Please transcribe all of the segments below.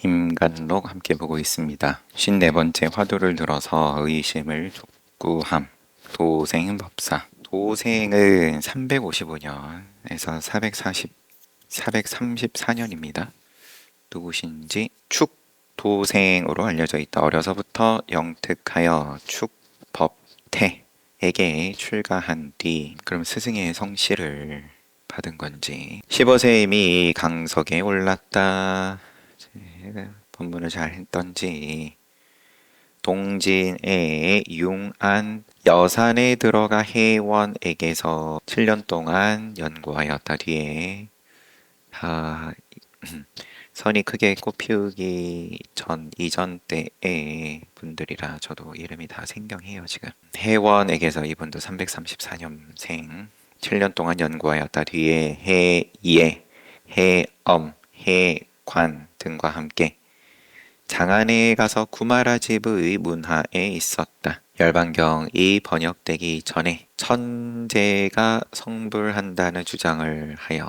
임간록 함께 보고 있습니다. 54번째 화두를 들어서 의심을 촉구함. 도생은 법사. 도생은 355년에서 434년입니다. 누구신지 축 도생으로 알려져 있다. 어려서부터 영특하여 축법태에게 출가한 뒤 그럼 스승의 성씨를 받은 건지 15세 이미 강석에 올랐다. 본문을 잘 했던지 동진의 융안 여산에 들어가 해원에게서 7년 동안 연구하였다. 뒤에 선이 크게 꽃피우기 전 이전 때의 분들이라 저도 이름이 다 생경해요. 지금 해원에게서 이분도 334년생 7년 동안 연구하였다. 뒤에 해예, 해엄, 해관 등과 함께 장안에 가서 구마라 집의 문화에 있었다. 열반경이 번역되기 전에 천재가 성불한다는 주장을 하여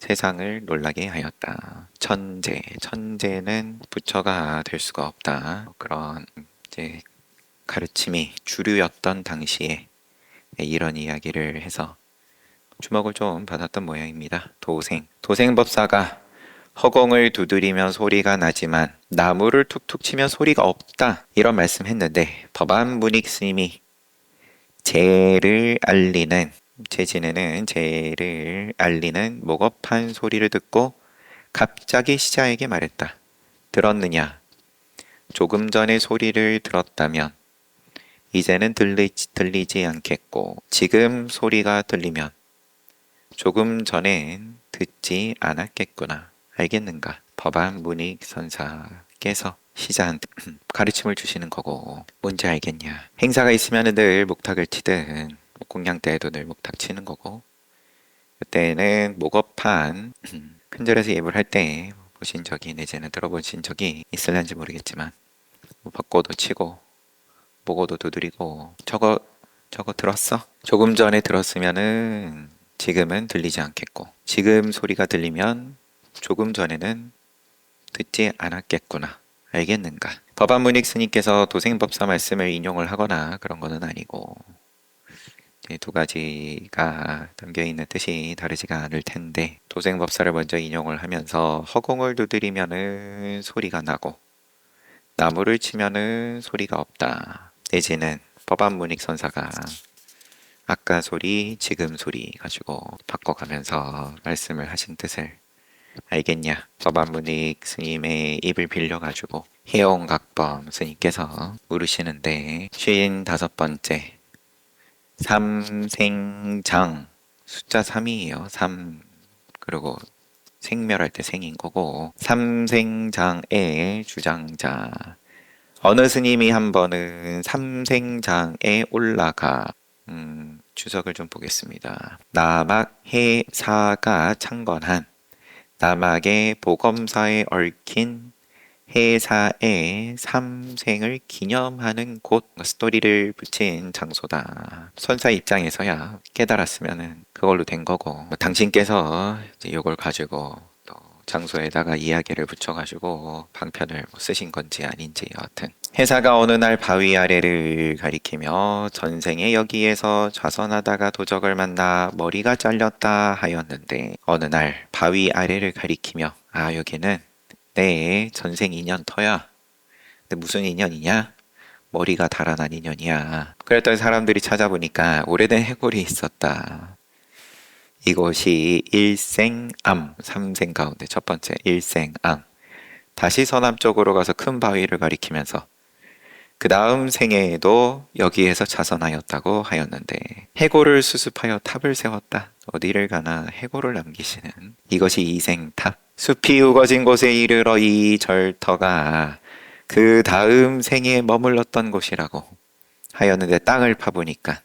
세상을 놀라게 하였다. 천재는 부처가 될 수가 없다. 그런 이제 가르침이 주류였던 당시에 이런 이야기를 해서 주목을 좀 받았던 모양입니다. 도생법사가 허공을 두드리면 소리가 나지만 나무를 툭툭 치면 소리가 없다. 이런 말씀했는데 법안문익 스님이 재를 알리는 재지내는 재를 알리는 모겁한 소리를 듣고 갑자기 시자에게 말했다. 들었느냐? 조금 전에 소리를 들었다면 이제는 들리지 않겠고 지금 소리가 들리면 조금 전엔 듣지 않았겠구나. 알겠는가? 법안문익 선사께서 시자한테 가르침을 주시는 거고 뭔지 알겠냐? 행사가 있으면 늘 목탁을 치든 공양 때에도 늘 목탁 치는 거고 그때는 모겁한 큰절에서 예불 할 때 보신 적이 내지는 들어보신 적이 있을는지 모르겠지만 벚꽃도 치고 목어도 두드리고 저거 들었어? 조금 전에 들었으면은 지금은 들리지 않겠고 지금 소리가 들리면 조금 전에는 듣지 않았겠구나. 알겠는가? 법안문익 스님께서 도생법사 말씀을 인용을 하거나 그런 거는 아니고 두 가지가 담겨있는 뜻이 다르지가 않을 텐데 도생법사를 먼저 인용을 하면서 허공을 두드리면은 소리가 나고 나무를 치면은 소리가 없다. 내지는 법안문익 선사가 아까 소리, 지금 소리 가지고 바꿔가면서 말씀을 하신 뜻을 알겠냐? 법안문익 스님의 입을 빌려가지고 해온각범 스님께서 물으시는데 55번째 삼생장 숫자 3이에요. 3 그리고 생멸할 때 생인 거고 삼생장의 주장자 어느 스님이 한 번은 삼생장에 올라가 주석을 좀 보겠습니다. 남악 해사가 창건한 남악의 보검사에 얽힌 해사의 삼생을 기념하는 곳 스토리를 붙인 장소다. 선사 입장에서야 깨달았으면은 그걸로 된 거고 당신께서 이제 이걸 가지고 또 장소에다가 이야기를 붙여가지고 방편을 쓰신 건지 아닌지 여하튼 해사가 어느 날 바위 아래를 가리키며 전생에 여기에서 좌선하다가 도적을 만나 머리가 잘렸다 하였는데 어느 날 바위 아래를 가리키며 여기는 내 전생 인연터야. 근데 무슨 인연이냐? 머리가 달아난 인연이야. 그랬더니 사람들이 찾아보니까 오래된 해골이 있었다. 이곳이 일생암, 삼생 가운데 첫 번째 일생암. 다시 서남쪽으로 가서 큰 바위를 가리키면서 그 다음 생애에도 여기에서 자선하였다고 하였는데 해골을 수습하여 탑을 세웠다. 어디를 가나 해골을 남기시는 이것이 이생탑. 숲이 우거진 곳에 이르러 이 절터가 그 다음 생에 머물렀던 곳이라고 하였는데 땅을 파보니까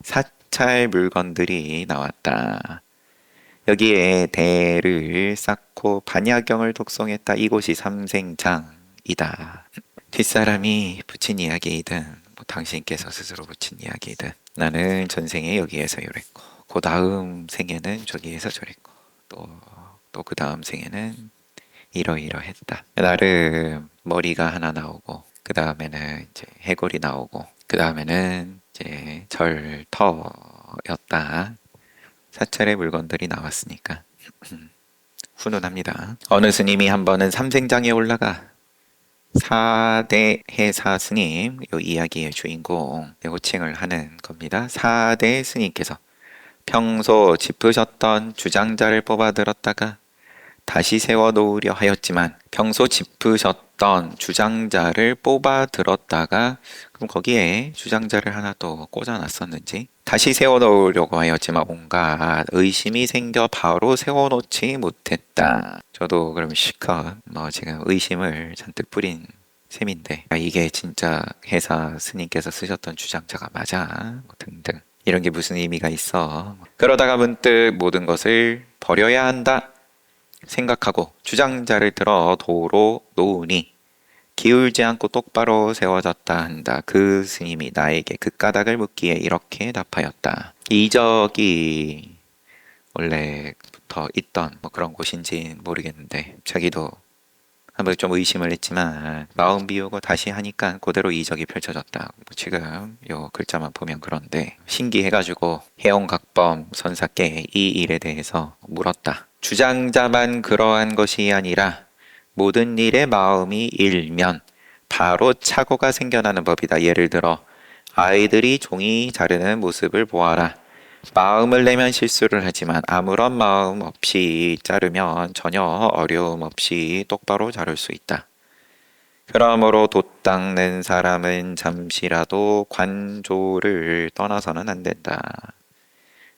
사찰 물건들이 나왔다. 여기에 대를 쌓고 반야경을 독송했다. 이곳이 삼생장이다. 뒷사람이 붙인 이야기이든 당신께서 스스로 붙인 이야기이든 나는 전생에 여기에서 이랬고 그 다음 생에는 저기에서 저랬고 또 그 다음 생에는 이러이러했다. 나름 머리가 하나 나오고 그 다음에는 이제 해골이 나오고 그 다음에는 이제 절터였다. 사찰의 물건들이 나왔으니까 훈훈합니다. 어느 스님이 한 번은 삼생장에 올라가 4대 해사 스님, 이 이야기의 주인공, 호칭을 하는 겁니다. 4대 스님께서 평소 짚으셨던 주장자를 뽑아들었다가 다시 세워놓으려 하였지만 평소 짚으셨던 주장자를 뽑아들었다가 그럼 거기에 주장자를 하나 또 꽂아놨었는지 다시 세워놓으려고 하였지만 온갖 의심이 생겨 바로 세워놓지 못했다. 저도 그럼 실컷 지금 의심을 잔뜩 뿌린 셈인데 이게 진짜 회사 스님께서 쓰셨던 주장자가 맞아? 등등 이런 게 무슨 의미가 있어? 그러다가 문득 모든 것을 버려야 한다 생각하고 주장자를 들어 도로 놓으니 기울지 않고 똑바로 세워졌다 한다. 그 스님이 나에게 그 까닭을 묻기에 이렇게 답하였다. 이적이 원래부터 있던 그런 곳인지 모르겠는데 자기도 한번 좀 의심을 했지만 마음 비우고 다시 하니까 그대로 이적이 펼쳐졌다. 지금 요 글자만 보면 그런데 신기해가지고 해영각범 선사께 이 일에 대해서 물었다. 주장자만 그러한 것이 아니라 모든 일에 마음이 일면 바로 착오가 생겨나는 법이다. 예를 들어 아이들이 종이 자르는 모습을 보아라. 마음을 내면 실수를 하지만 아무런 마음 없이 자르면 전혀 어려움 없이 똑바로 자를 수 있다. 그러므로 돛 닦는 사람은 잠시라도 관조를 떠나서는 안 된다.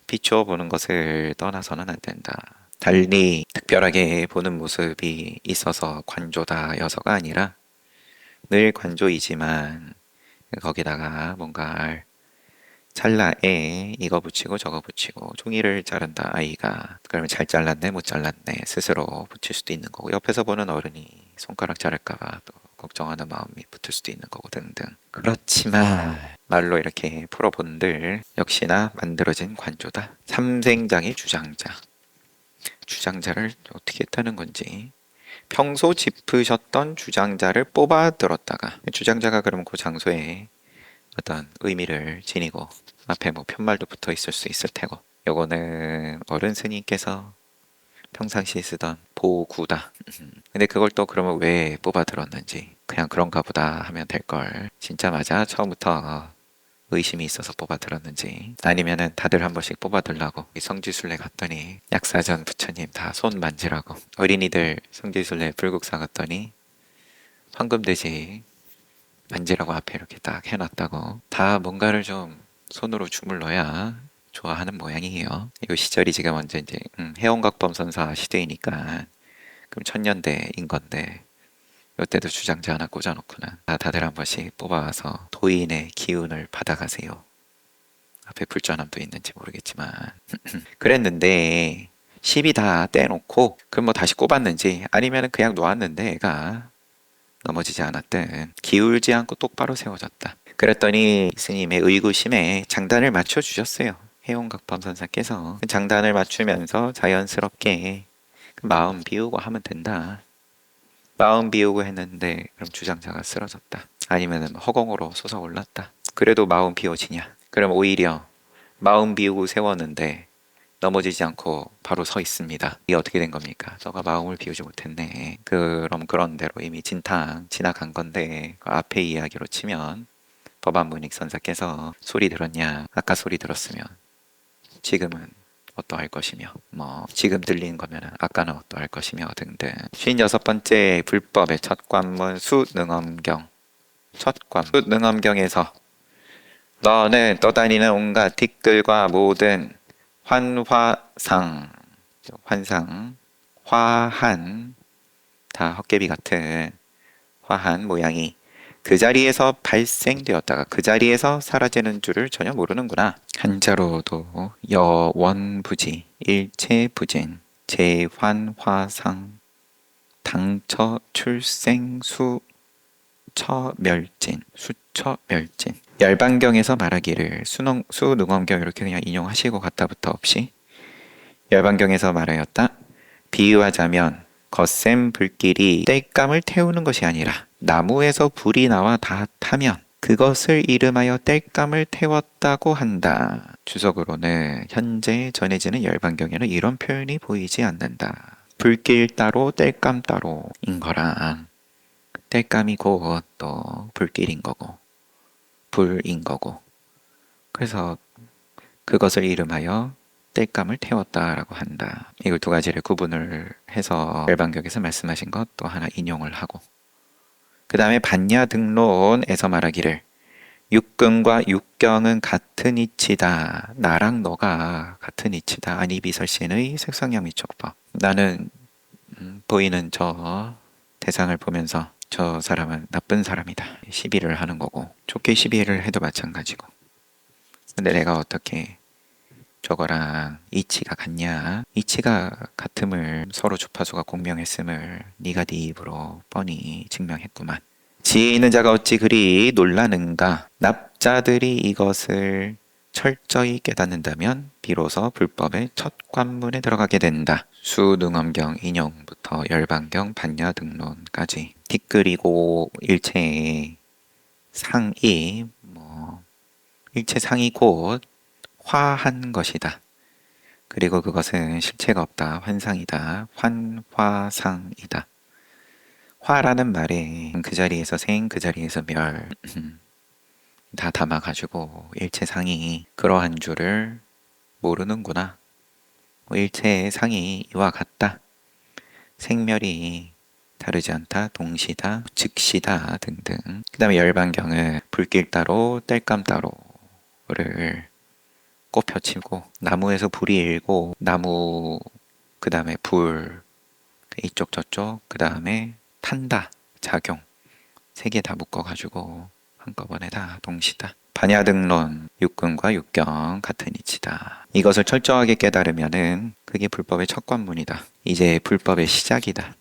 비추어 보는 것을 떠나서는 안 된다. 달리 특별하게 보는 모습이 있어서 관조다여서가 아니라 늘 관조이지만 거기다가 뭔가 찰나에 이거 붙이고 저거 붙이고 종이를 자른다 아이가 그러면 잘 잘랐네 못 잘랐네 스스로 붙일 수도 있는 거고 옆에서 보는 어른이 손가락 자를까봐 또 걱정하는 마음이 붙을 수도 있는 거고 등등 그렇지만 말로 이렇게 풀어본들 역시나 만들어진 관조다. 삼생장의 주장자를 어떻게 했다는 건지 평소 짚으셨던 주장자를 뽑아 들었다가 주장자가 그러면 그 장소에 어떤 의미를 지니고 앞에 편말도 붙어 있을 수 있을 테고 요거는 어른 스님께서 평상시에 쓰던 보구다. 근데 그걸 또 그러면 왜 뽑아 들었는지 그냥 그런가 보다 하면 될걸. 진짜 맞아? 처음부터 의심이 있어서 뽑아 들었는지 아니면은 다들 한 번씩 뽑아 들라고 성지순례 갔더니 약사전 부처님 다 손 만지라고 어린이들 성지순례 불국사 갔더니 황금돼지 만지라고 앞에 이렇게 딱 해놨다고 다 뭔가를 좀 손으로 주물러야 좋아하는 모양이에요. 이 시절이 지금 완전 이제 해원각범 선사 시대이니까 그럼 천년대인 건데 이때도 주장자 하나 꽂아놓구나. 다들 한 번씩 뽑아와서 도인의 기운을 받아가세요. 앞에 불전함도 있는지 모르겠지만 그랬는데 10이 다 떼놓고 그럼 다시 꼽았는지 아니면 그냥 놓았는데 애가 넘어지지 않았든 기울지 않고 똑바로 세워졌다. 그랬더니 스님의 의구심에 장단을 맞춰주셨어요. 해온각범 선사께서 장단을 맞추면서 자연스럽게 마음 비우고 하면 된다. 마음 비우고 했는데 그럼 주장자가 쓰러졌다. 아니면 허공으로 솟아올랐다. 그래도 마음 비워지냐? 그럼 오히려 마음 비우고 세웠는데 넘어지지 않고 바로 서 있습니다. 이게 어떻게 된 겁니까? 너가 마음을 비우지 못했네. 그럼 그런 대로 이미 진탕 지나간 건데 그 앞에 이야기로 치면 법안문익 선사께서 소리 들었냐? 아까 소리 들었으면 지금은 어떠할 것이며 지금 들리는 거면 아까는 어떠할 것이며 등등 56번째 불법의 첫 관문 수능엄경 수능엄경에서 너는 떠다니는 온갖 틱들과 모든 환상, 화한, 다 헛개비 같은 화한 모양이 그 자리에서 발생되었다가 그 자리에서 사라지는 줄을 전혀 모르는구나. 한자로도 여원부지, 일체부진, 재환화상, 당처 출생 수처멸진, 수처멸진. 열반경에서 말하기를 수능엄경 이렇게 그냥 인용하시고 갔다부터 없이 열반경에서 말하였다. 비유하자면 거센 불길이 땔감을 태우는 것이 아니라 나무에서 불이 나와 다 타면 그것을 이름하여 땔감을 태웠다고 한다. 주석으로는 현재 전해지는 열반경에는 이런 표현이 보이지 않는다. 불길 따로 땔감 따로인 거랑 땔감이 곧 또 불길인 거고 불인 거고 그래서 그것을 이름하여 땔감을 태웠다라고 한다. 이걸 두 가지를 구분을 해서 열반경에서 말씀하신 것 또 하나 인용을 하고 그 다음에 반야등론에서 말하기를 육근과 육경은 같은 이치다. 나랑 너가 같은 이치다. 안이비설신의 색상양미촉법. 나는 보이는 저 대상을 보면서 저 사람은 나쁜 사람이다. 시비를 하는 거고 좋게 시비를 해도 마찬가지고 근데 내가 어떻게 저거랑 이치가 같냐? 이치가 같음을 서로 주파수가 공명했음을 네가 네 입으로 뻔히 증명했구만. 지혜 있는 자가 어찌 그리 놀라는가? 납자들이 이것을 철저히 깨닫는다면 비로소 불법의 첫 관문에 들어가게 된다. 수능엄경 인용부터 열반경 반야등론까지 뒷글이고 일체의 상이 일체 상이 곧 화한 것이다. 그리고 그것은 실체가 없다. 환상이다. 환화상이다. 화라는 말에 그 자리에서 생, 그 자리에서 멸 다 담아가지고 일체상이 그러한 줄을 모르는구나. 일체의 상이 이와 같다. 생멸이 다르지 않다. 동시다. 즉시다. 등등. 그 다음에 열반경은 불길 따로 땔감 따로를 꼽혀치고 나무에서 불이 일고 나무 그 다음에 불 이쪽 저쪽 그 다음에 탄다 작용 세 개 다 묶어가지고 한꺼번에 다 동시다. 반야등론 육근과 육경 같은 이치다. 이것을 철저하게 깨달으면은 그게 불법의 첫 관문이다. 이제 불법의 시작이다.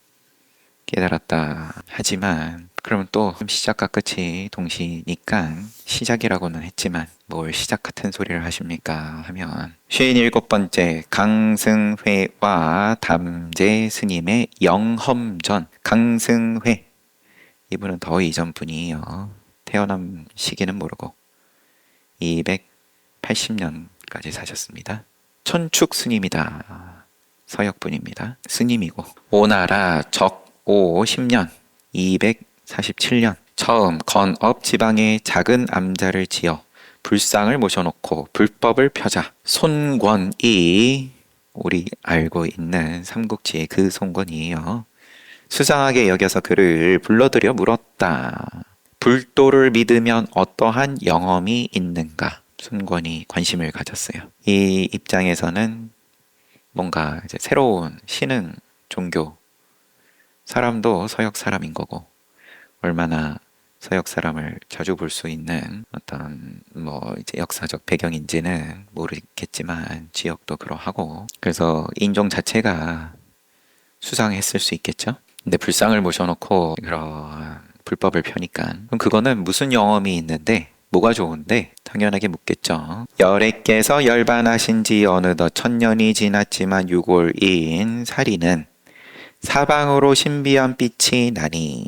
깨달았다 하지만 그러면 또 시작과 끝이 동시니까 시작이라고는 했지만 뭘 시작 같은 소리를 하십니까 하면 57번째 강승회와 담재 스님의 영험전. 강승회 이분은 더 이전 분이에요. 태어난 시기는 모르고 280년까지 사셨습니다. 천축 스님이다. 서역분입니다. 스님이고 오나라 적오 10년 247년 처음 건업 지방에 작은 암자를 지어 불상을 모셔놓고 불법을 펴자 손권이 우리 알고 있는 삼국지의 그 손권이에요. 수상하게 여겨서 그를 불러들여 물었다. 불도를 믿으면 어떠한 영험이 있는가? 손권이 관심을 가졌어요. 이 입장에서는 뭔가 이제 새로운 신흥 종교 사람도 서역 사람인 거고 얼마나 서역 사람을 자주 볼 수 있는 어떤 이제 역사적 배경인지는 모르겠지만 지역도 그러하고 그래서 인종 자체가 수상했을 수 있겠죠. 근데 불상을 모셔놓고 그런 불법을 펴니까 그럼 그거는 무슨 영험이 있는데 뭐가 좋은데 당연하게 묻겠죠. 열애께서 열반하신 지 어느덧 1000년이 지났지만 유골인 사리는 사방으로 신비한 빛이 나니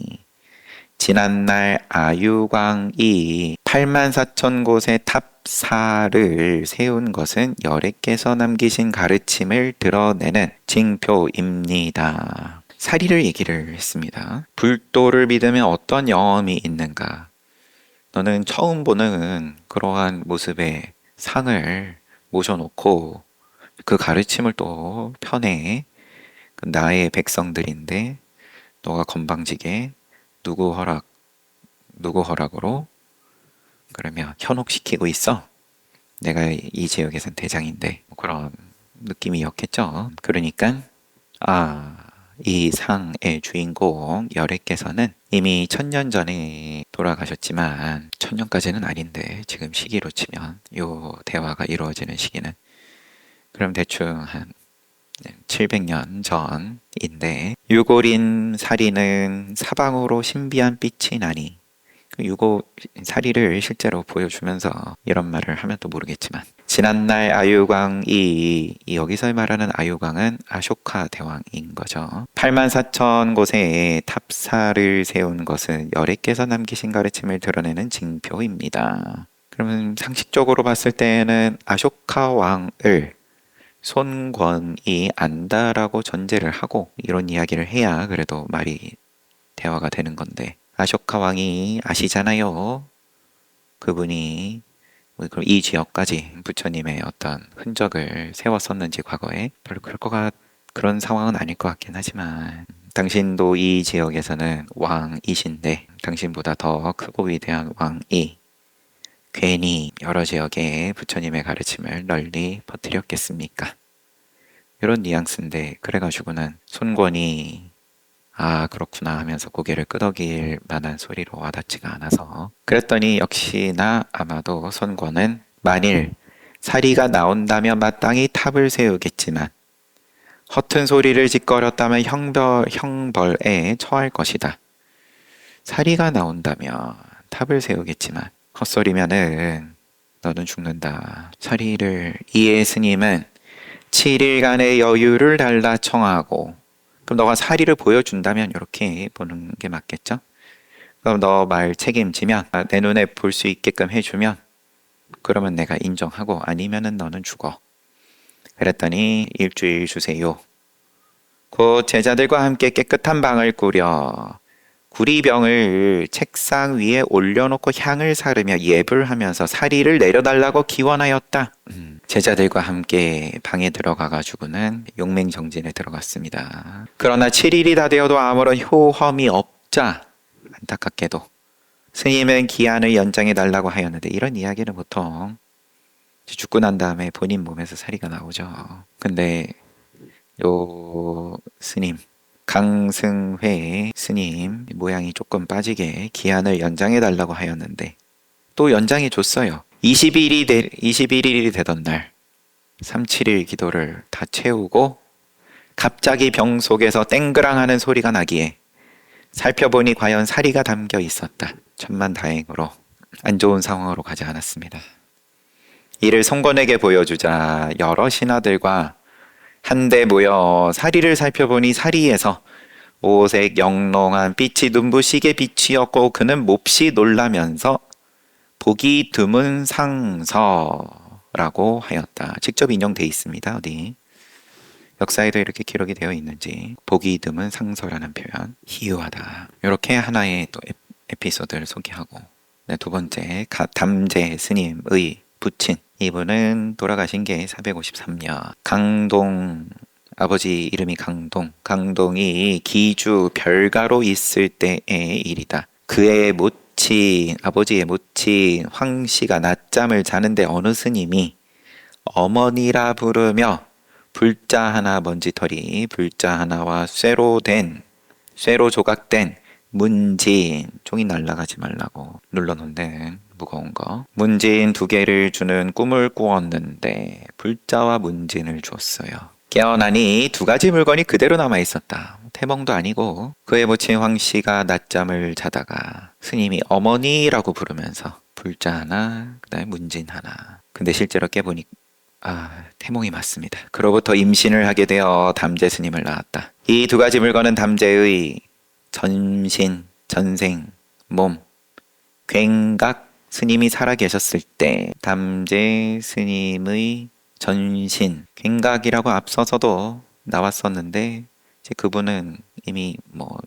지난날 아유광이 84,000곳의 탑사를 세운 것은 열애께서 남기신 가르침을 드러내는 징표입니다. 사리를 얘기를 했습니다. 불도를 믿으면 어떤 영험이 있는가? 너는 처음 보는 그러한 모습의 상을 모셔놓고 그 가르침을 또 펴내. 나의 백성들인데 너가 건방지게 누구 허락으로 그러면 현혹시키고 있어. 내가 이 지역에선 대장인데 그런 느낌이었겠죠. 그러니까 이 상의 주인공 열애께서는 이미 1000년 전에 돌아가셨지만 1000년까지는 아닌데 지금 시기로 치면 요 대화가 이루어지는 시기는 그럼 대충 한 700년 전인데 유골인 사리는 사방으로 신비한 빛이 나니 유골 사리를 실제로 보여주면서 이런 말을 하면 또 모르겠지만 지난날 아유광이 여기서 말하는 아유광은 아쇼카 대왕인 거죠. 84,000 곳에 탑사를 세운 것은 열애께서 남기신 가르침을 드러내는 징표입니다. 그러면 상식적으로 봤을 때는 아쇼카 왕을 손권이 안다라고 전제를 하고 이런 이야기를 해야 그래도 말이 대화가 되는 건데, 아쇼카 왕이 아시잖아요. 그분이 그럼 이 지역까지 부처님의 어떤 흔적을 세웠었는지 과거에 별로 그런 상황은 아닐 것 같긴 하지만, 당신도 이 지역에서는 왕이신데 당신보다 더 크고 위대한 왕이 괜히 여러 지역에 부처님의 가르침을 널리 퍼뜨렸겠습니까? 이런 뉘앙스인데, 그래가지고는 손권이 아 그렇구나 하면서 고개를 끄덕일 만한 소리로 와닿지가 않아서, 그랬더니 역시나 아마도 손권은 만일 사리가 나온다면 마땅히 탑을 세우겠지만 허튼 소리를 짓거렸다면 형벌에 처할 것이다. 사리가 나온다면 탑을 세우겠지만 헛소리면은 너는 죽는다. 이에 스님은 7일간의 여유를 달라 청하고, 그럼 너가 사리를 보여준다면 이렇게 보는 게 맞겠죠? 그럼 너 말 책임지면, 내 눈에 볼 수 있게끔 해주면 그러면 내가 인정하고, 아니면은 너는 죽어. 그랬더니 일주일 주세요. 곧 제자들과 함께 깨끗한 방을 꾸려 구리병을 책상 위에 올려놓고 향을 사르며 예불 하면서 사리를 내려달라고 기원하였다. 제자들과 함께 방에 들어가가지고는 용맹정진에 들어갔습니다. 그러나 7일이 다 되어도 아무런 효험이 없자 안타깝게도 스님은 기한을 연장해 달라고 하였는데, 이런 이야기는 보통 죽고 난 다음에 본인 몸에서 사리가 나오죠. 근데 요 스님, 강승회 스님 모양이 조금 빠지게 기한을 연장해 달라고 하였는데 또 연장해 줬어요. 21일이 되던 날 37일 기도를 다 채우고 갑자기 병 속에서 땡그랑 하는 소리가 나기에 살펴보니 과연 사리가 담겨 있었다. 천만다행으로 안 좋은 상황으로 가지 않았습니다. 이를 손권에게 보여주자 여러 신하들과 한데 모여 사리를 살펴보니 사리에서 오색 영롱한 빛이 눈부시게 비치었고, 그는 몹시 놀라면서 보기 드문 상서라고 하였다. 직접 인용돼 있습니다. 어디 역사에도 이렇게 기록이 되어 있는지. 보기 드문 상서라는 표현, 희유하다. 이렇게 하나의 또 에피소드를 소개하고, 네, 두 번째 담제 스님의 부친, 이분은 돌아가신 게 453년. 강동, 아버지 이름이 강동이 기주 별가로 있을 때의 일이다. 그의 아버지의 모친 황씨가 낮잠을 자는데 어느 스님이 어머니라 부르며 불자 하나 먼지털이, 불자 하나와 쇠로 조각된 문진, 종이 날아가지 말라고 눌러놓는 무거운 거, 문진 2개를 주는 꿈을 꾸었는데 불자와 문진을 주었어요. 깨어나니 2가지 물건이 그대로 남아있었다. 태몽도 아니고, 그의 모친 황씨가 낮잠을 자다가 스님이 어머니라고 부르면서 불자 하나, 그 다음에 문진 하나. 근데 실제로 깨보니 태몽이 맞습니다. 그로부터 임신을 하게 되어 담제 스님을 낳았다. 이 2가지 물건은 담제의 전생, 몸, 굉각 스님이 살아계셨을 때 담제 스님의 전신, 굉각이라고 앞서서도 나왔었는데, 이제 그분은 이미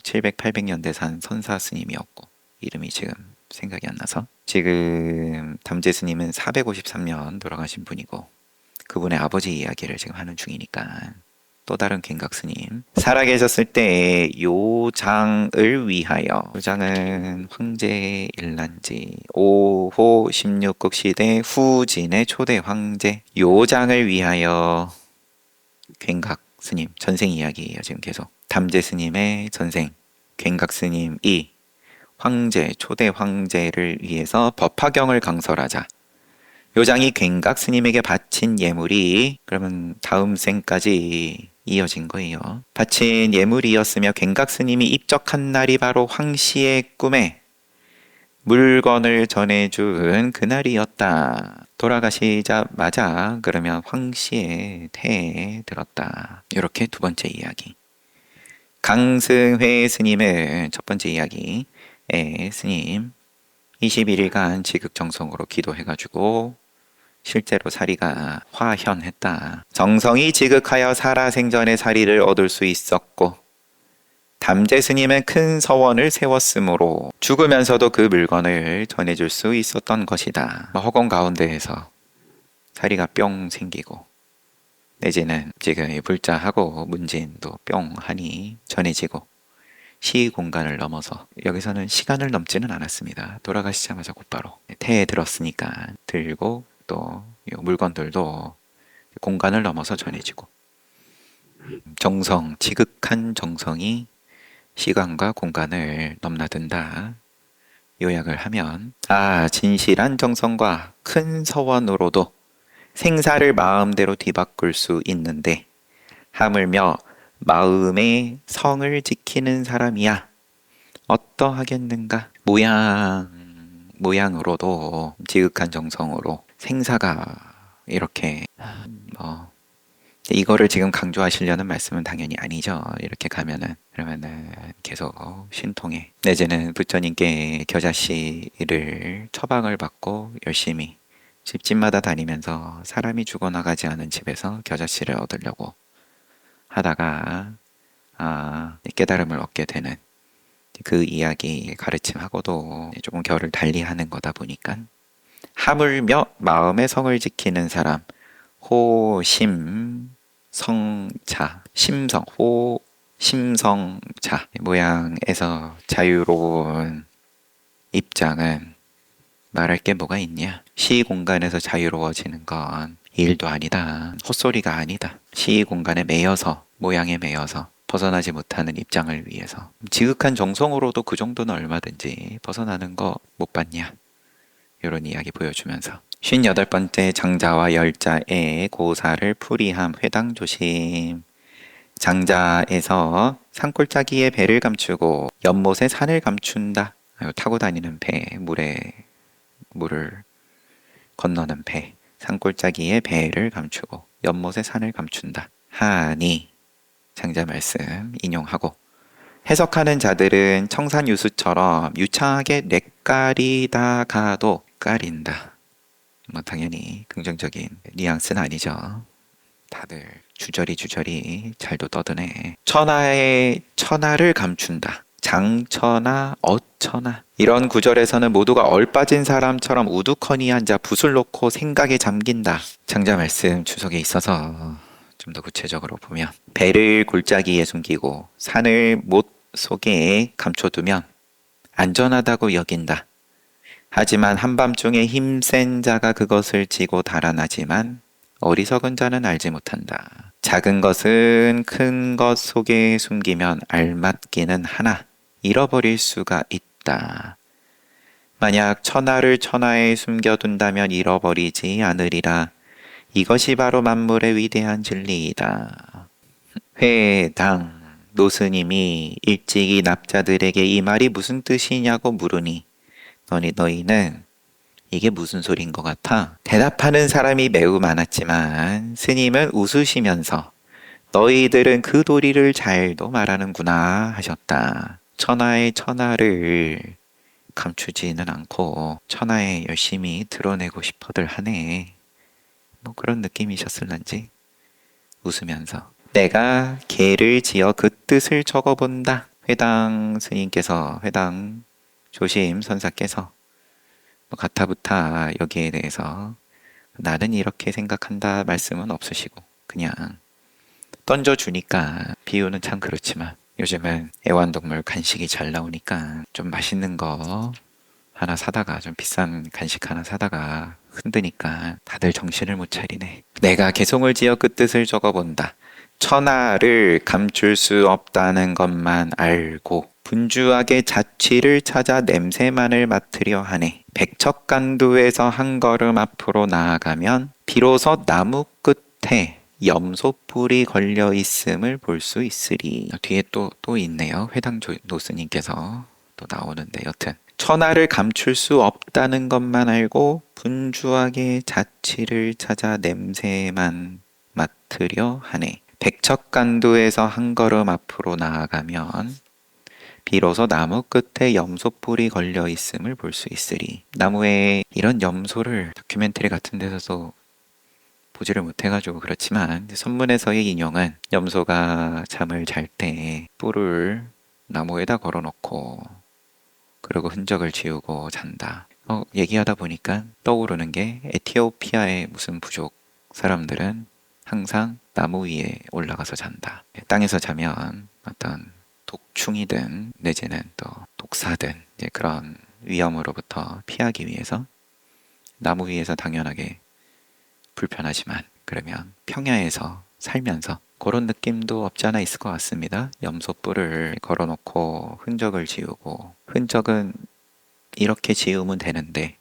700, 800년대 산 선사 스님이었고 이름이 지금 생각이 안 나서, 지금 담제 스님은 453년 돌아가신 분이고 그분의 아버지 이야기를 지금 하는 중이니까 또 다른 굉각 스님. 살아계셨을 때 요장을 위하여, 요장은 황제 일란지 5호 16국 시대 후진의 초대 황제, 요장을 위하여 굉각 스님, 전생 이야기예요 지금 계속. 담제 스님의 전생 굉각 스님이 초대 황제를 위해서 법화경을 강설하자 요장이 굉각 스님에게 바친 예물이, 그러면 다음 생까지 이어진 거예요. 바친 예물이었으며 굉각 스님이 입적한 날이 바로 황씨의 꿈에 물건을 전해준 그날이었다. 돌아가시자마자 그러면 황씨의 태에 들었다. 이렇게 두 번째 이야기. 강승회 스님은 첫 번째 이야기에 스님 21일간 지극정성으로 기도해가지고 실제로 사리가 화현했다. 정성이 지극하여 살아생전의 사리를 얻을 수 있었고 담재 스님은 큰 서원을 세웠으므로 죽으면서도 그 물건을 전해줄 수 있었던 것이다. 허공 가운데에서 사리가 뿅 생기고 내지는 지금 이 불자하고 문진도 뿅 하니 전해지고 시 공간을 넘어서 여기서는 시간을 넘지는 않았습니다. 돌아가시자마자 곧바로 태에 들었으니까 들고 또 물건들도 공간을 넘어서 전해지고 정성, 지극한 정성이 시간과 공간을 넘나든다. 요약을 하면 진실한 정성과 큰 서원으로도 생사를 마음대로 뒤바꿀 수 있는데 하물며 마음의 성을 지키는 사람이야 어떠하겠는가. 모양으로도 지극한 정성으로 생사가 이렇게 이거를 지금 강조하시려는 말씀은 당연히 아니죠. 이렇게 그러면은 계속 신통에 내지는 부처님께 겨자씨를 처방을 받고 열심히 집집마다 다니면서 사람이 죽어나가지 않은 집에서 겨자씨를 얻으려고 하다가 깨달음을 얻게 되는 그 이야기 가르침하고도 조금 결을 달리하는 거다 보니까 하물며 마음의 성을 지키는 사람 호심성차 심성 호심성차 모양에서 자유로운 입장은 말할 게 뭐가 있냐. 시 공간에서 자유로워지는 건 일도 아니다. 헛소리가 아니다. 시 공간에 매여서 모양에 매여서 벗어나지 못하는 입장을 위해서 지극한 정성으로도 그 정도는 얼마든지 벗어나는 거 못 봤냐. 이런 이야기 보여주면서 58번째 장자와 열자의 고사를 풀이함 회당 조심. 장자에서 산골짜기에 배를 감추고 연못에 산을 감춘다. 타고 다니는 배, 물을 건너는 배, 산골짜기에 배를 감추고 연못에 산을 감춘다 하니 장자 말씀 인용하고 해석하는 자들은 청산유수처럼 유창하게 뇌까리다가도 까린다. 당연히 긍정적인 뉘앙스는 아니죠. 다들 주저리 잘도 떠드네. 천하를 감춘다. 장천하, 어천하. 이런 구절에서는 모두가 얼빠진 사람처럼 우두커니 앉아 붓을 놓고 생각에 잠긴다. 장자 말씀 주석에 있어서 좀 더 구체적으로 보면 배를 골짜기에 숨기고 산을 못 속에 감춰두면 안전하다고 여긴다. 하지만 한밤중에 힘센 자가 그것을 지고 달아나지만 어리석은 자는 알지 못한다. 작은 것은 큰 것 속에 숨기면 알맞기는 하나 잃어버릴 수가 있다. 만약 천하를 천하에 숨겨둔다면 잃어버리지 않으리라. 이것이 바로 만물의 위대한 진리이다. 회당 노스님이 일찍이 납자들에게 이 말이 무슨 뜻이냐고 물으니 너희는 이게 무슨 소린 것 같아? 대답하는 사람이 매우 많았지만 스님은 웃으시면서 너희들은 그 도리를 잘도 말하는구나 하셨다. 천하의 천하를 감추지는 않고 천하에 열심히 드러내고 싶어들 하네. 그런 느낌이셨을런지 웃으면서 내가 개를 지어 그 뜻을 적어본다. 회당 스님께서 회당 조심 선사께서 가타부타 여기에 대해서 나는 이렇게 생각한다 말씀은 없으시고 그냥 던져주니까 비유는 참 그렇지만 요즘은 애완동물 간식이 잘 나오니까 좀 맛있는 거 하나 사다가 좀 비싼 간식 하나 사다가 흔드니까 다들 정신을 못 차리네. 내가 개송을 지어 그 뜻을 적어본다. 천하를 감출 수 없다는 것만 알고 분주하게 자취를 찾아 냄새만을 맡으려 하네. 백척간두에서 한 걸음 앞으로 나아가면 비로소 나무 끝에 염소뿔이 걸려 있음을 볼 수 있으리. 뒤에 또 있네요. 회당 노스님께서 또 나오는데 여튼 천하를 감출 수 없다는 것만 알고 분주하게 자취를 찾아 냄새만 맡으려 하네. 백척간도에서 한 걸음 앞으로 나아가면 비로소 나무 끝에 염소뿔이 걸려 있음을 볼 수 있으리. 나무에 이런 염소를 다큐멘터리 같은 데서도 보지를 못해가지고 그렇지만 선문에서의 인용은 염소가 잠을 잘 때 뿔을 나무에다 걸어놓고 그리고 흔적을 지우고 잔다. 얘기하다 보니까 떠오르는 게 에티오피아의 무슨 부족 사람들은 항상 나무 위에 올라가서 잔다. 땅에서 자면 어떤 독충이든 내지는 또 독사든 이제 그런 위험으로부터 피하기 위해서 나무 위에서 당연하게 불편하지만 그러면 평야에서 살면서 그런 느낌도 없지 않아 있을 것 같습니다. 염소뿔을 걸어놓고 흔적을 지우고 흔적은 이렇게 지우면 되는데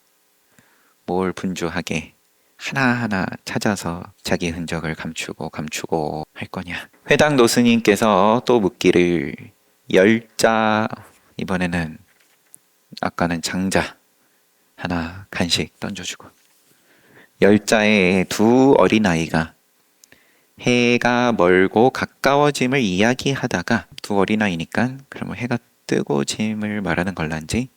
뭘 분주하게 하나하나 찾아서 자기 흔적을 감추고 할 거냐. 회당 노스님께서 또 묻기를 열자, 이번에는 아까는 장자 하나 간식 던져주고 열자의 두 어린아이가 해가 멀고 가까워짐을 이야기하다가 두 어린아이니까 그러면 해가 뜨고 짐을 말하는 걸란지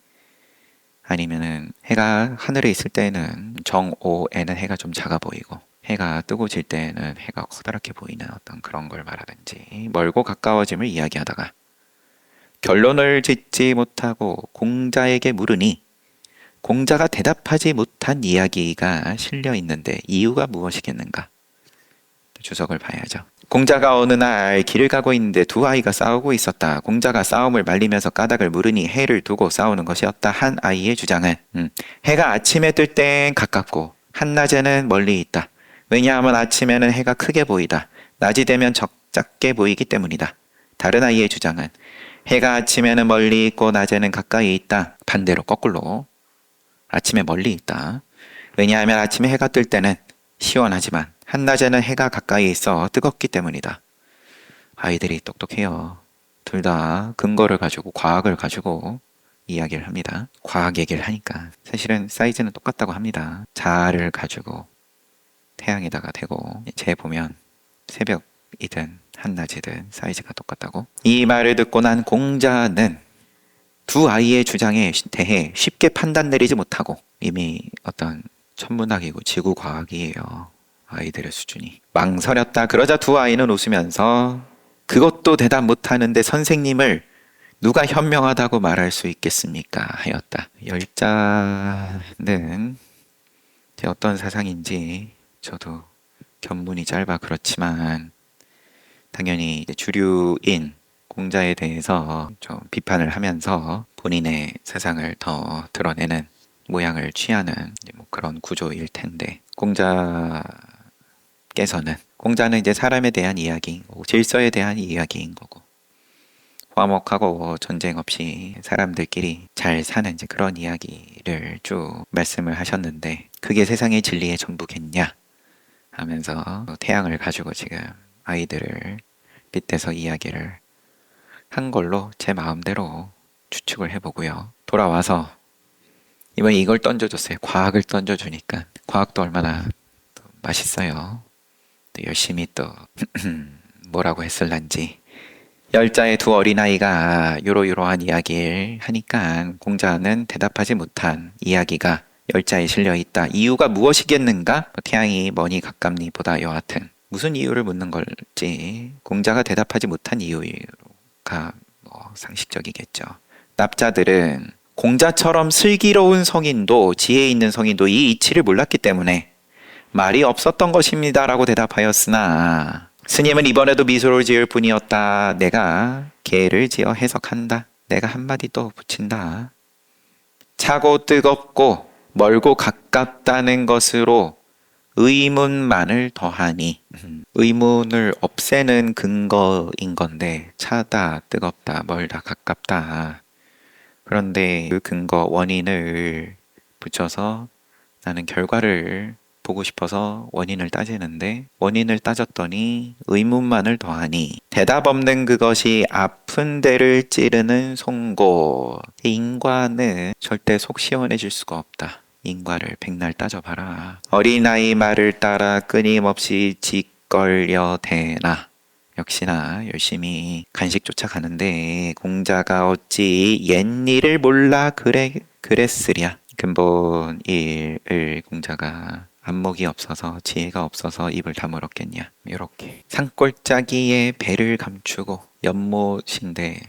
아니면은 해가 하늘에 있을 때는 정오에는 해가 좀 작아 보이고 해가 뜨고 질 때는 해가 커다랗게 보이는 어떤 그런 걸 말하든지 멀고 가까워짐을 이야기하다가 결론을 짓지 못하고 공자에게 물으니 공자가 대답하지 못한 이야기가 실려 있는데 이유가 무엇이겠는가? 주석을 봐야죠. 공자가 어느 날 길을 가고 있는데 두 아이가 싸우고 있었다. 공자가 싸움을 말리면서 까닭을 물으니 해를 두고 싸우는 것이었다. 한 아이의 주장은 해가 아침에 뜰 땐 가깝고 한낮에는 멀리 있다. 왜냐하면 아침에는 해가 크게 보이다. 낮이 되면 작게 보이기 때문이다. 다른 아이의 주장은 해가 아침에는 멀리 있고 낮에는 가까이 있다. 반대로 거꾸로 아침에 멀리 있다. 왜냐하면 아침에 해가 뜰 때는 시원하지만 한낮에는 해가 가까이 있어 뜨겁기 때문이다. 아이들이 똑똑해요. 둘 다 근거를 가지고 과학을 가지고 이야기를 합니다. 과학 얘기를 하니까 사실은 사이즈는 똑같다고 합니다. 자아를 가지고 태양에다가 대고 재보면 새벽이든 한낮이든 사이즈가 똑같다고. 이 말을 듣고 난 공자는 두 아이의 주장에 대해 쉽게 판단 내리지 못하고 이미 어떤 천문학이고 지구과학이에요. 아이들의 수준이. 망설였다. 그러자 두 아이는 웃으면서 그것도 대답 못하는데 선생님을 누가 현명하다고 말할 수 있겠습니까? 하였다. 열자는 어떤 사상인지 저도 견문이 짧아 그렇지만 당연히 주류인 공자에 대해서 좀 비판을 하면서 본인의 사상을 더 드러내는 모양을 취하는 뭐 그런 구조일 텐데 공자는 이제 사람에 대한 이야기인 거고 질서에 대한 이야기인 거고 화목하고 전쟁 없이 사람들끼리 잘 사는 이제 그런 이야기를 쭉 말씀을 하셨는데 그게 세상의 진리의 전부겠냐 하면서 태양을 가지고 지금 아이들을 빗대서 이야기를 한 걸로 제 마음대로 추측을 해보고요. 돌아와서 이번에 이걸 던져줬어요. 과학을 던져주니까 과학도 얼마나 또 맛있어요. 또 열심히 또 뭐라고 했을란지 열자의 두 어린아이가 요러요러한 이야기를 하니까 공자는 대답하지 못한 이야기가 열자에 실려있다. 이유가 무엇이겠는가? 태양이 머니 가깝니 보다 여하튼 무슨 이유를 묻는 걸지 공자가 대답하지 못한 이유가 상식적이겠죠. 납자들은 공자처럼 슬기로운 성인도 지혜 있는 성인도 이 이치를 몰랐기 때문에 말이 없었던 것입니다 라고 대답하였으나 스님은 이번에도 미소를 지을 뿐이었다. 내가 개를 지어 해석한다. 내가 한마디 또 붙인다. 차고 뜨겁고 멀고 가깝다는 것으로 의문만을 더하니 의문을 없애는 근거인 건데 차다, 뜨겁다, 멀다, 가깝다. 그런데 그 근거, 원인을 붙여서 나는 결과를 보고 싶어서 원인을 따지는데 원인을 따졌더니 의문만을 더하니 대답 없는 그것이 아픈 데를 찌르는 송곳. 인과는 절대 속 시원해질 수가 없다. 인과를 백날 따져봐라. 어린아이 말을 따라 끊임없이 짓걸려 대나. 역시나 열심히 간식 쫓아가는데 공자가 어찌 옛일을 몰라 그랬으랴. 근본 일을 공자가 안목이 없어서 지혜가 없어서 입을 다물었겠냐. 이렇게 산골짜기에 배를 감추고 연못인데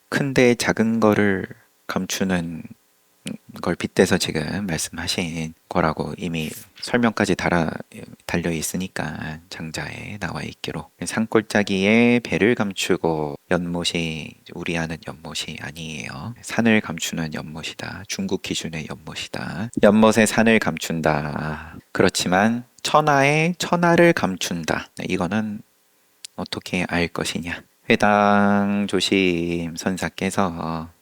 큰데 작은 거를 감추는 걸 빗대서 지금 말씀하신 거라고 이미 설명까지 달려 있으니까 장자에 나와 있기로 산골짜기에 배를 감추고 연못이 우리 아는 연못이 아니에요. 산을 감추는 연못이다. 중국 기준의 연못이다. 연못에 산을 감춘다. 그렇지만 천하에 천하를 감춘다. 이거는 어떻게 알 것이냐. 회당 조심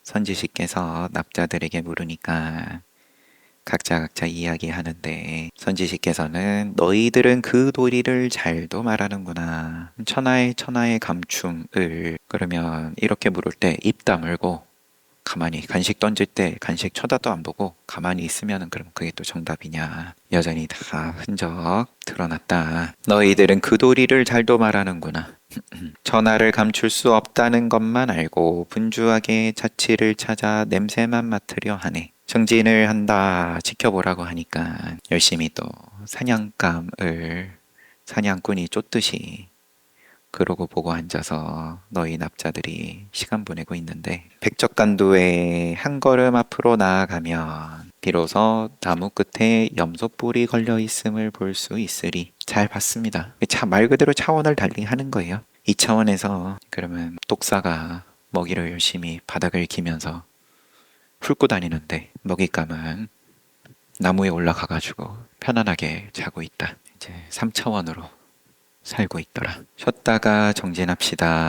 선지식께서 납자들에게 물으니까 각자 이야기하는데 선지식께서는 너희들은 그 도리를 잘도 말하는구나. 천하의 감춤을 그러면 이렇게 물을 때 입 다물고 가만히 간식 던질 때 간식 쳐다도 안 보고 가만히 있으면은 그럼 그게 또 정답이냐. 여전히 다 흔적 드러났다. 너희들은 그 도리를 잘도 말하는구나. 천하를 감출 수 없다는 것만 알고 분주하게 자취를 찾아 냄새만 맡으려 하네. 정진을 한다 지켜보라고 하니까 열심히 또 사냥꾼이 쫓듯이 그러고 보고 앉아서 너희 납자들이 시간 보내고 있는데 백적간두에 한 걸음 앞으로 나아가면 비로소 나무 끝에 염소뿔이 걸려 있음을 볼 수 있으리. 잘 봤습니다. 말 그대로 차원을 달리하는 거예요. 이 차원에서 그러면 독사가 먹이를 열심히 바닥을 기면서 훑고 다니는데 먹잇감은 나무에 올라가가지고 편안하게 자고 있다. 이제 3차원으로 살고 있더라. 쉬었다가 정진합시다.